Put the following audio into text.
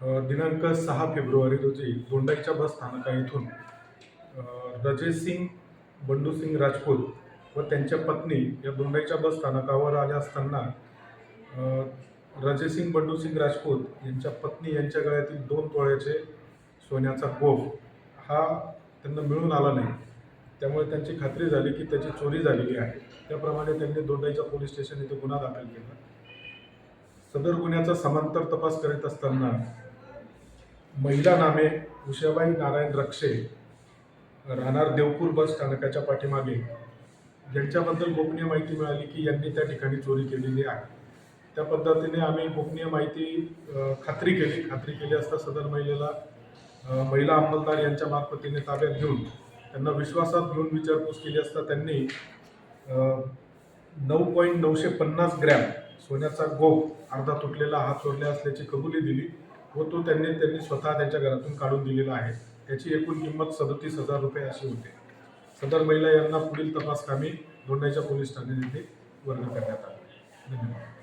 दिनांक 6 फेब्रुवारी रोजी दोंडाईच्या बस स्थानका इथून रजेसिंग बंडूसिंग राजपूत व त्यांच्या पत्नी या दोंडाईच्या बस स्थानकावर आल्या असताना रजेसिंग बंडूसिंग राजपूत यांच्या पत्नी यांच्या गळ्यातील 2 तोळ्याचे सोन्याचा गोफ हा त्यांना मिळून आला नाही. त्यामुळे त्यांची खात्री झाली की त्याची चोरी झालेली आहे. त्याप्रमाणे त्यांनी दोंडाईच्या पोलीस स्टेशन येथे गुन्हा दाखल केला. सदर गुन्ह्याचा समांतर तपास करीत असताना महिला नामे उषाबाई नारायण रक्षे राहणार देवपूर बस स्थानकाच्या पाठीमागे ज्यांच्याबद्दल गोपनीय माहिती मिळाली की यांनी त्या ठिकाणी चोरी केलेली आहे. त्या पद्धतीने आम्ही गोपनीय माहिती खात्री केली असता सदर महिलेला महिला अंमलदार यांच्या मार्फतीने ताब्यात घेऊन त्यांना विश्वासात घेऊन विचारपूस केली असता त्यांनी 9.950 ग्रॅम सोन्याचा गोफ अर्धा तुटलेला हात चोरला असल्याची कबुली दिली व तो त्यांनी स्वतः त्यांच्या घरातून काढून दिलेला आहे. त्याची एकूण किंमत 37,000 रुपये अशी होते. सदर महिला यांना पुढील तपास कामी दोंडाईच्या पोलीस ठाण्यात वर्ग करण्यात आले. धन्यवाद.